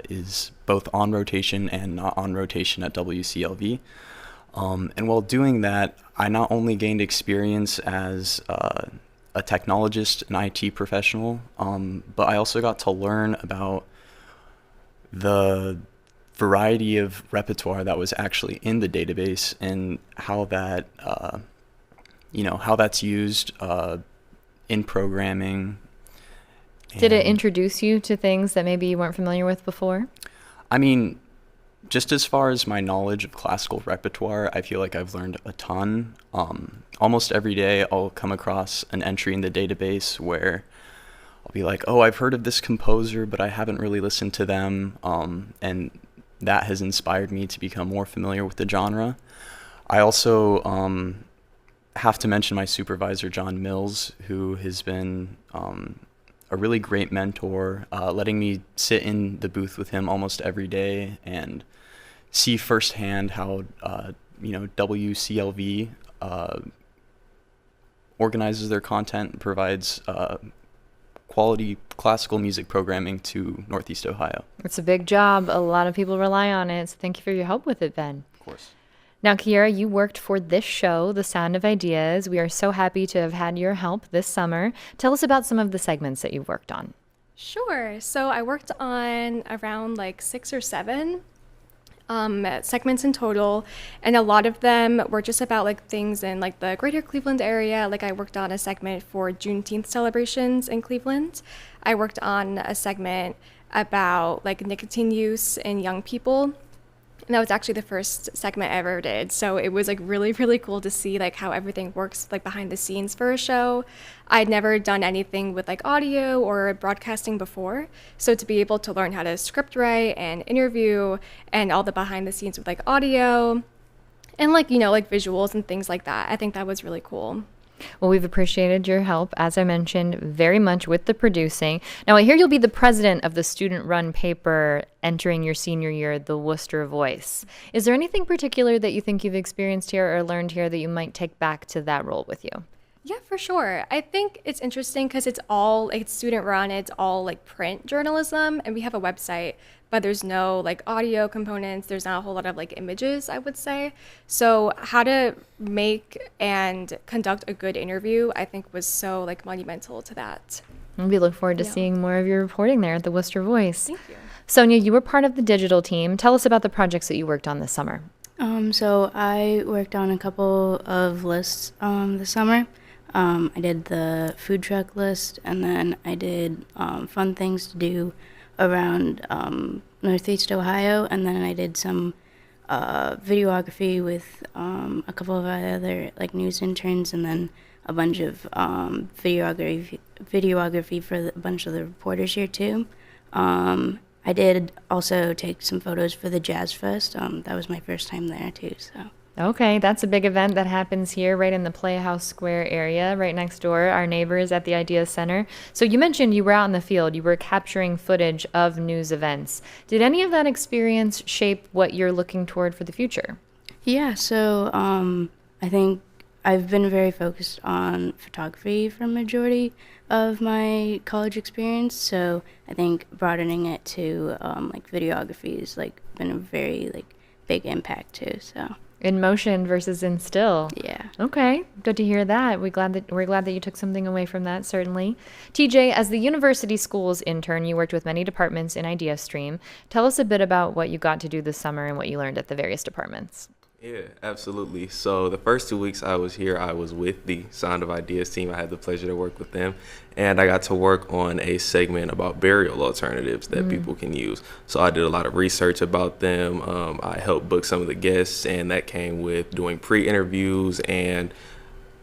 [SPEAKER 6] is both on rotation and not on rotation at WCLV. And while doing that, I not only gained experience as a technologist, an IT professional, but I also got to learn about the variety of repertoire that was actually in the database and how that, how that's used in programming.
[SPEAKER 1] Did it
[SPEAKER 6] And,
[SPEAKER 1] introduce you to things that maybe you weren't familiar with before?
[SPEAKER 6] I mean, just as far as my knowledge of classical repertoire, I feel like I've learned a ton. Almost every day, I'll come across an entry in the database where I'll be like, oh, I've heard of this composer, but I haven't really listened to them. And that has inspired me to become more familiar with the genre. I also have to mention my supervisor, John Mills, who has been a really great mentor, letting me sit in the booth with him almost every day and see firsthand how WCLV organizes their content and provides quality classical music programming to Northeast Ohio.
[SPEAKER 1] It's a big job. A lot of people rely on it. So thank you for your help with it, Ben.
[SPEAKER 6] Of course.
[SPEAKER 1] Now, Kiera, you worked for this show, The Sound of Ideas. We are so happy to have had your help this summer. Tell us about some of the segments that you've worked on.
[SPEAKER 8] Sure. So I worked on around like 6 or 7 segments in total, and a lot of them were just about like things in like the greater Cleveland area. Like I worked on a segment for Juneteenth celebrations in Cleveland. I worked on a segment about like nicotine use in young people. And that was actually the first segment I ever did. So it was like really, really cool to see like how everything works like behind the scenes for a show. I'd never done anything with like audio or broadcasting before. So to be able to learn how to script write and interview and all the behind the scenes with like audio and like, like visuals and things like that, I think that was really cool.
[SPEAKER 1] Well, we've appreciated your help, as I mentioned, very much with the producing. Now, I hear you'll be the president of the student-run paper entering your senior year, The Worcester Voice. Is there anything particular that you think you've experienced here or learned here that you might take back to that role with you?
[SPEAKER 8] Yeah, for sure. I think it's interesting because it's student run, it's all like print journalism, and we have a website, but there's no like audio components. There's not a whole lot of like images, I would say. So how to make and conduct a good interview, I think was so like monumental to that.
[SPEAKER 1] We look forward to
[SPEAKER 8] Yeah.
[SPEAKER 1] seeing more of your reporting there at the Worcester Voice.
[SPEAKER 8] Thank you.
[SPEAKER 1] Sonia, you were part of the digital team. Tell us about the projects that you worked on this summer.
[SPEAKER 9] So I worked on a couple of lists this summer. I did the food truck list, and then I did fun things to do around Northeast Ohio, and then I did some videography with a couple of other like news interns, and then a bunch of videography for a bunch of the reporters here too. I did also take some photos for the Jazz Fest. That was my first time there too, so.
[SPEAKER 1] Okay, that's a big event that happens here right in the Playhouse Square area, right next door, our neighbors at the Ideas Center. So you mentioned you were out in the field, you were capturing footage of news events. Did any of that experience shape what you're looking toward for the future?
[SPEAKER 9] Yeah, so I think I've been very focused on photography for a majority of my college experience, so I think broadening it to like videography has like been a very like big impact too, so.
[SPEAKER 1] In motion versus in still.
[SPEAKER 9] Yeah.
[SPEAKER 1] Okay, good to hear that. We're glad that you took something away from that, certainly. TJ, as the university schools intern, you worked with many departments in IdeaStream. Tell us a bit about what you got to do this summer and what you learned at the various departments.
[SPEAKER 10] Yeah, absolutely. So the first 2 weeks I was here, I was with the Sound of Ideas team. I had the pleasure to work with them, and I got to work on a segment about burial alternatives that people can use. So I did a lot of research about them. I helped book some of the guests, and that came with doing pre-interviews and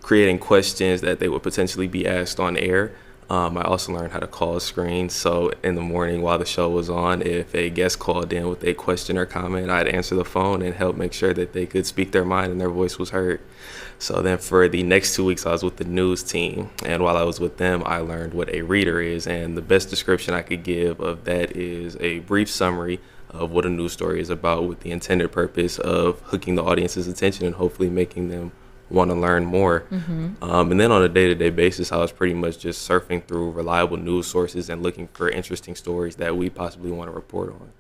[SPEAKER 10] creating questions that they would potentially be asked on air. I also learned how to call screens. So in the morning while the show was on, if a guest called in with a question or comment, I'd answer the phone and help make sure that they could speak their mind and their voice was heard. So then for the next 2 weeks, I was with the news team. And while I was with them, I learned what a reader is. And the best description I could give of that is a brief summary of what a news story is about, with the intended purpose of hooking the audience's attention and hopefully making them want to learn more. And then on a day-to-day basis, I was pretty much just surfing through reliable news sources and looking for interesting stories that we possibly want to report on.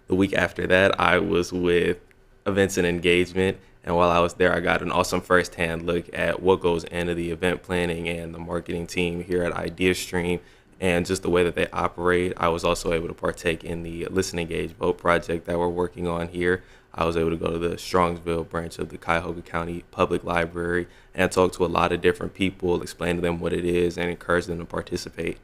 [SPEAKER 10] The week after that, I was with events and engagement. And while I was there, I got an awesome firsthand look at what goes into the event planning and the marketing team here at IdeaStream, and just the way that they operate. I was also able to partake in the Listen, Engage, Vote project that we're working on here. I was able to go to the Strongsville branch of the Cuyahoga County Public Library and talk to a lot of different people, explain to them what it is, and encourage them to participate.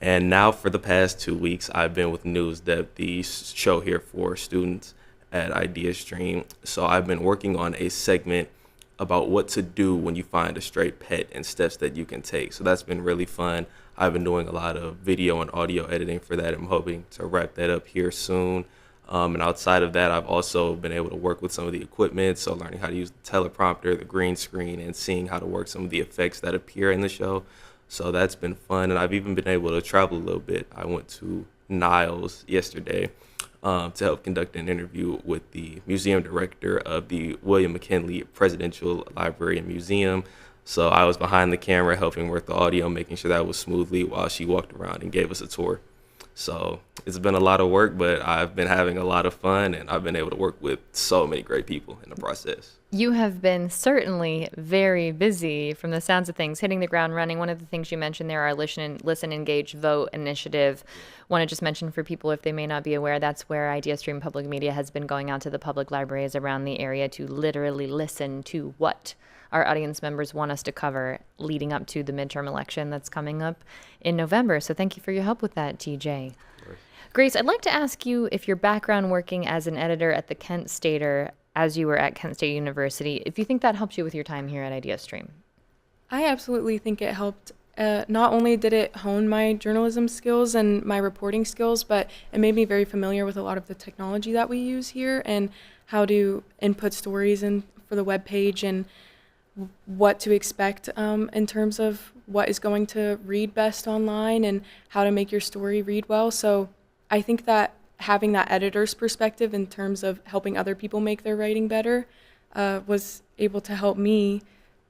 [SPEAKER 10] And now for the past 2 weeks, I've been with NewsDep, the show here for students at IdeaStream. So I've been working on a segment about what to do when you find a stray pet and steps that you can take. So that's been really fun. I've been doing a lot of video and audio editing for that. I'm hoping to wrap that up here soon. And outside of that, I've also been able to work with some of the equipment, so learning how to use the teleprompter, the green screen, and seeing how to work some of the effects that appear in the show. So that's been fun, and I've even been able to travel a little bit. I went to Niles yesterday to help conduct an interview with the museum director of the William McKinley Presidential Library and Museum. So I was behind the camera helping work the audio, making sure that was smoothly while she walked around and gave us a tour. So it's been a lot of work, but I've been having a lot of fun, and I've been able to work with so many great people in the process.
[SPEAKER 1] You have been certainly very busy from the sounds of things, hitting the ground running. One of the things you mentioned there, our Listen, Engage, Vote initiative. Want to just mention for people, if they may not be aware, that's where IdeaStream Public Media has been going out to the public libraries around the area to literally listen to what our audience members want us to cover leading up to the midterm election that's coming up in November. So thank you for your help with that, TJ. Grace, I'd like to ask you if your background working as an editor at the Kent Stater as you were at Kent State University, if you think that helped you with your time here at IdeaStream.
[SPEAKER 5] I absolutely think it helped. Not only did it hone my journalism skills and my reporting skills, but it made me very familiar with a lot of the technology that we use here and how to input stories in for the web page and what to expect in terms of what is going to read best online and how to make your story read well. So I think that having that editor's perspective in terms of helping other people make their writing better was able to help me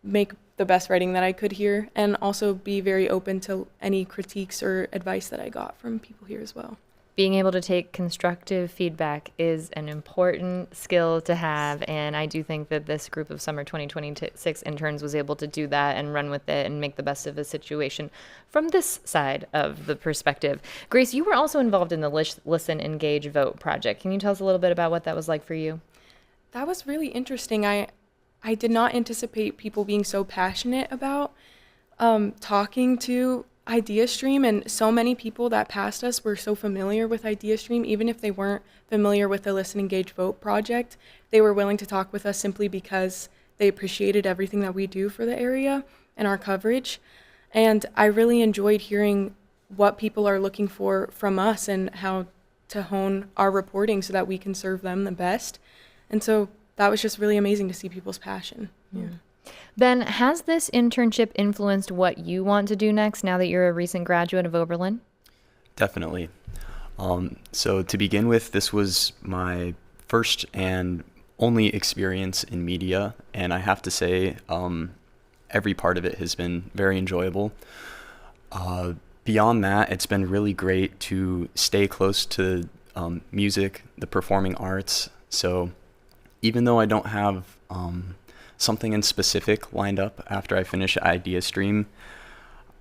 [SPEAKER 5] make the best writing that I could here, and also be very open to any critiques or advice that I got from people here as well.
[SPEAKER 1] Being able to take constructive feedback is an important skill to have, and I do think that this group of summer 2026 interns was able to do that and run with it and make the best of the situation from this side of the perspective. Grace, you were also involved in the Listen, Engage, Vote project. Can you tell us a little bit about what that was like for you?
[SPEAKER 5] That was really interesting. I did not anticipate people being so passionate about talking to IdeaStream, and so many people that passed us were so familiar with IdeaStream. Even if they weren't familiar with the Listen, Engage, Vote project, they were willing to talk with us simply because they appreciated everything that we do for the area and our coverage. And I really enjoyed hearing what people are looking for from us and how to hone our reporting so that we can serve them the best. And so that was just really amazing to see people's passion. Yeah.
[SPEAKER 1] Ben, has this internship influenced what you want to do next now that you're a recent graduate of Oberlin?
[SPEAKER 6] Definitely. So to begin with, this was my first and only experience in media, and I have to say every part of it has been very enjoyable. Beyond that, it's been really great to stay close to music, the performing arts. So even though I don't have something in specific lined up after I finish IdeaStream,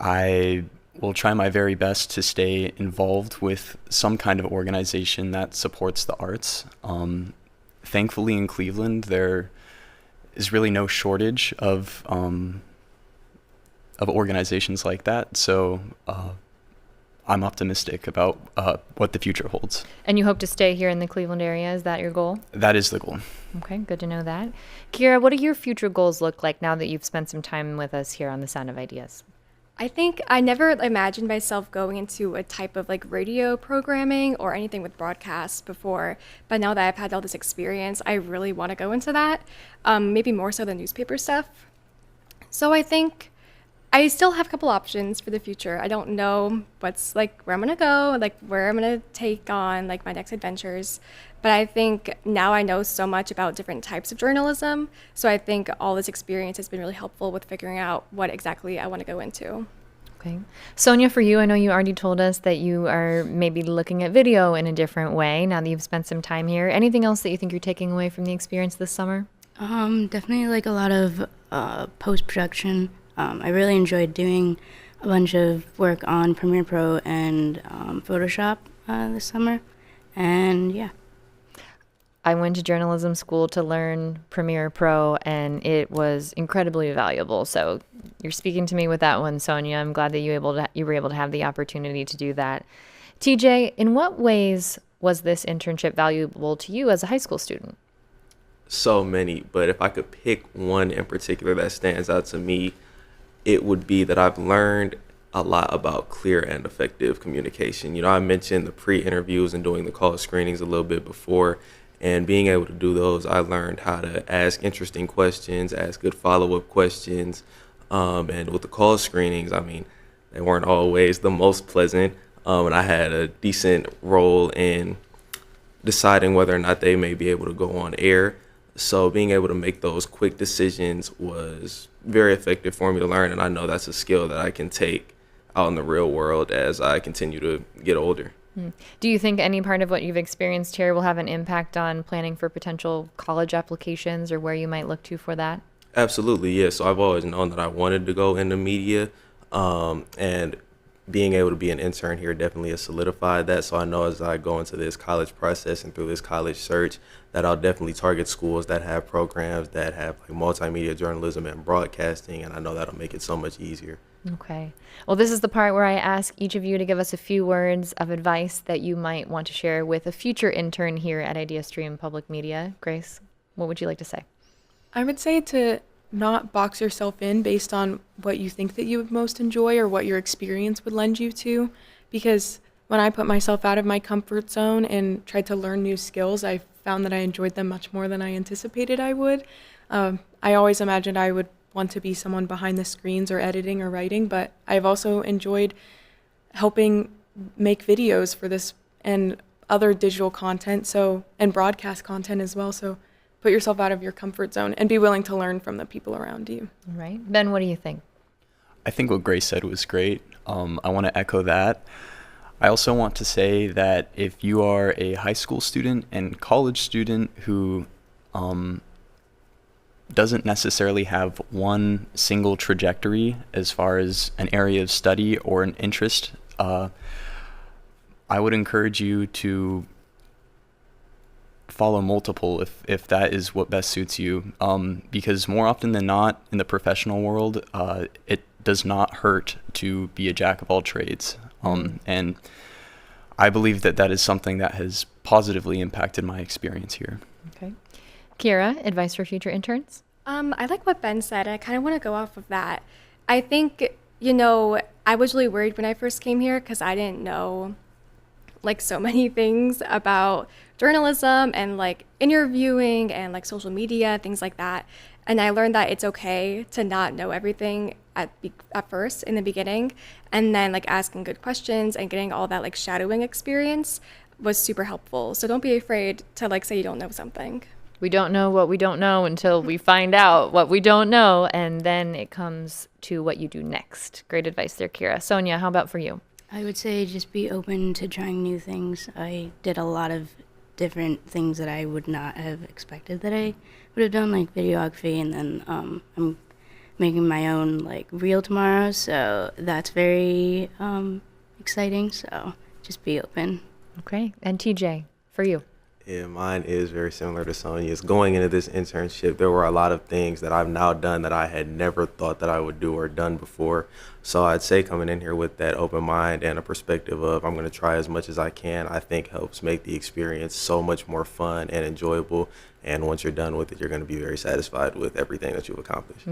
[SPEAKER 6] I will try my very best to stay involved with some kind of organization that supports the arts. Thankfully in Cleveland, there is really no shortage of organizations like that. So I'm optimistic about what the future holds.
[SPEAKER 1] And you hope to stay here in the Cleveland area? Is that your goal?
[SPEAKER 6] That is the goal.
[SPEAKER 1] Okay, good to know that. Kira, what do your future goals look like now that you've spent some time with us here on The Sound of Ideas?
[SPEAKER 8] I think I never imagined myself going into a type of like radio programming or anything with broadcasts before, but now that I've had all this experience, I really want to go into that, maybe more so than newspaper stuff. So I think I still have a couple options for the future. I don't know what's like where I'm gonna go, like where I'm gonna take on like my next adventures. But I think now I know so much about different types of journalism. So I think all this experience has been really helpful with figuring out what exactly I want to go into.
[SPEAKER 1] Okay. Sonia, for you, I know you already told us that you are maybe looking at video in a different way now that you've spent some time here. Anything else that you think you're taking away from the experience this summer?
[SPEAKER 9] Definitely like a lot of post-production. I really enjoyed doing a bunch of work on Premiere Pro and Photoshop this summer. And yeah.
[SPEAKER 1] I went to journalism school to learn Premiere Pro, and it was incredibly valuable. So you're speaking to me with that one, Sonia. I'm glad that you were able to have the opportunity to do that. TJ, in what ways was this internship valuable to you as a high school student?
[SPEAKER 10] So many, but if I could pick one in particular that stands out to me, it would be that I've learned a lot about clear and effective communication. You know, I mentioned the pre-interviews and doing the call screenings a little bit before, and being able to do those, I learned how to ask interesting questions, ask good follow-up questions, and with the call screenings, I mean, they weren't always the most pleasant, and I had a decent role in deciding whether or not they may be able to go on air. So being able to make those quick decisions was very effective for me to learn, and I know that's a skill that I can take out in the real world as I continue to get older.
[SPEAKER 1] Do you think any part of what you've experienced here will have an impact on planning for potential college applications or where you might look to for that?
[SPEAKER 10] Absolutely, yes. So I've always known that I wanted to go into media, and being able to be an intern here definitely has solidified that. So I know as I go into this college process and through this college search that I'll definitely target schools that have programs that have like multimedia journalism and broadcasting, and I know that'll make it so much easier.
[SPEAKER 1] Okay. Well, this is the part where I ask each of you to give us a few words of advice that you might want to share with a future intern here at IdeaStream Public Media. Grace, what would you like to say?
[SPEAKER 5] I would say to not box yourself in based on what you think that you would most enjoy or what your experience would lend you to, because when I put myself out of my comfort zone and tried to learn new skills, I found that I enjoyed them much more than I anticipated I would. I always imagined I would want to be someone behind the screens or editing or writing, but I've also enjoyed helping make videos for this and other digital content, and broadcast content as well. So put yourself out of your comfort zone and be willing to learn from the people around you.
[SPEAKER 1] All right. Ben, what do you think?
[SPEAKER 6] I think what Grace said was great. I want to echo that. I also want to say that if you are a high school student and college student who doesn't necessarily have one single trajectory as far as an area of study or an interest, I would encourage you to follow multiple if that is what best suits you, because more often than not in the professional world, it does not hurt to be a jack of all trades, and I believe that is something that has positively impacted my experience here.
[SPEAKER 1] Okay. Kira, advice for future interns?
[SPEAKER 8] I like what Ben said. I kind of want to go off of that. I think, I was really worried when I first came here because I didn't know like so many things about journalism and like interviewing and like social media, things like that. And I learned that it's okay to not know everything at first in the beginning, and then like asking good questions and getting all that like shadowing experience was super helpful. So don't be afraid to like say you don't know something.
[SPEAKER 1] We don't know what we don't know until we find out what we don't know, and then it comes to what you do next. Great advice there, Kira. Sonia, how about for you?
[SPEAKER 9] I would say just be open to trying new things. I did a lot of different things that I would not have expected that I would have done, like videography, and then I'm making my own like reel tomorrow, so that's very exciting. So just be open.
[SPEAKER 1] Okay. And TJ, for you?
[SPEAKER 10] Yeah, mine is very similar to Sonia's. Going into this internship, there were a lot of things that I've now done that I had never thought that I would do or done before. So I'd say coming in here with that open mind and a perspective of I'm going to try as much as I can, I think helps make the experience so much more fun and enjoyable. And once you're done with it, you're going to be very satisfied with everything that you've accomplished.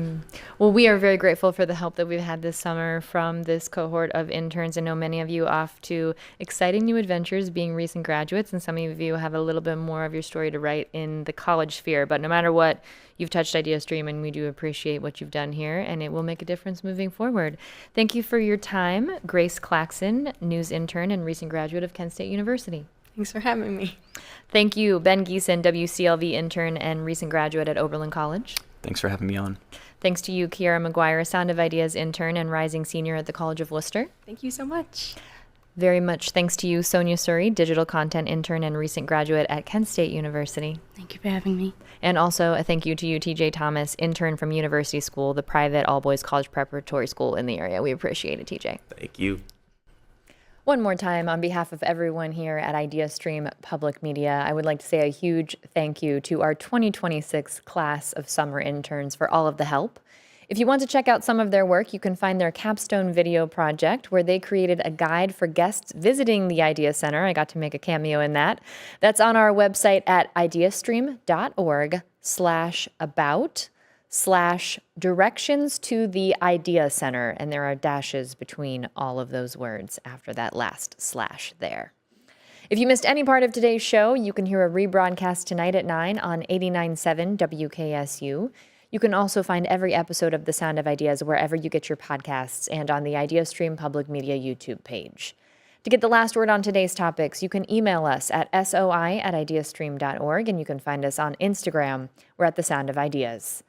[SPEAKER 1] Well, we are very grateful for the help that we've had this summer from this cohort of interns. I know many of you off to exciting new adventures being recent graduates, and some of you have a little bit more of your story to write in the college sphere. But no matter what, you've touched IdeaStream, and we do appreciate what you've done here, and it will make a difference moving forward. Thank you for your time, Grace Claxon, news intern and recent graduate of Kent State University.
[SPEAKER 5] Thanks for having me.
[SPEAKER 1] Thank you, Ben Geeson, WCLV intern and recent graduate at Oberlin College.
[SPEAKER 6] Thanks for having me on.
[SPEAKER 1] Thanks to you, Kiara McGuire, Sound of Ideas intern and rising senior at the College of Worcester.
[SPEAKER 8] Thank you so much.
[SPEAKER 1] Very much thanks to you, Sonia Suri, digital content intern and recent graduate at Kent State University.
[SPEAKER 9] Thank you for having me.
[SPEAKER 1] And also a thank you to you, TJ Thomas, intern from University School, the private all-boys college preparatory school in the area. We appreciate it, TJ.
[SPEAKER 10] Thank you.
[SPEAKER 1] One more time, on behalf of everyone here at IdeaStream Public Media, I would like to say a huge thank you to our 2026 class of summer interns for all of the help. If you want to check out some of their work, you can find their capstone video project where they created a guide for guests visiting the Idea Center. I got to make a cameo in that. That's on our website at ideastream.org/about/directions to the Idea Center. And there are dashes between all of those words after that last slash there. If you missed any part of today's show, you can hear a rebroadcast tonight at 9 on 89.7 WKSU. You can also find every episode of The Sound of Ideas wherever you get your podcasts and on the IdeaStream Public Media YouTube page. To get the last word on today's topics, you can email us at soi@ideastream.org, and you can find us on Instagram. We're at The Sound of Ideas.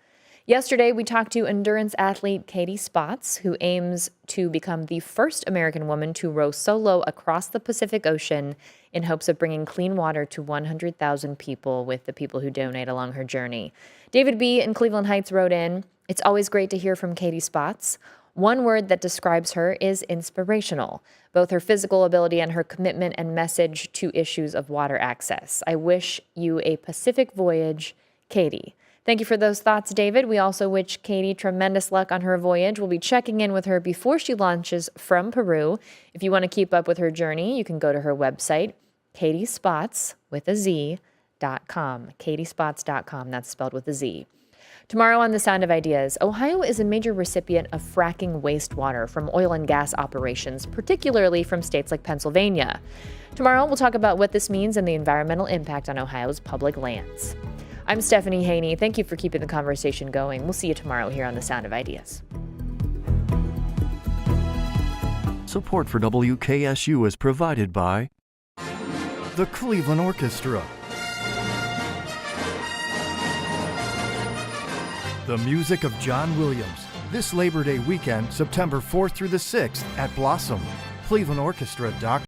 [SPEAKER 1] Yesterday, we talked to endurance athlete Katie Spotts, who aims to become the first American woman to row solo across the Pacific Ocean in hopes of bringing clean water to 100,000 people with the people who donate along her journey. David B. in Cleveland Heights wrote in, "It's always great to hear from Katie Spotts. One word that describes her is inspirational, both her physical ability and her commitment and message to issues of water access. I wish you a Pacific voyage, Katie." Thank you for those thoughts, David. We also wish Katie tremendous luck on her voyage. We'll be checking in with her before she launches from Peru. If you want to keep up with her journey, you can go to her website, katiespots.com. katiespots.com, that's spelled with a Z. Tomorrow on The Sound of Ideas, Ohio is a major recipient of fracking wastewater from oil and gas operations, particularly from states like Pennsylvania. Tomorrow, we'll talk about what this means and the environmental impact on Ohio's public lands. I'm Stephanie Haney. Thank you for keeping the conversation going. We'll see you tomorrow here on The Sound of Ideas.
[SPEAKER 11] Support for WKSU is provided by the Cleveland Orchestra, the music of John Williams, this Labor Day weekend, September 4th through the 6th at Blossom, clevelandorchestra.com.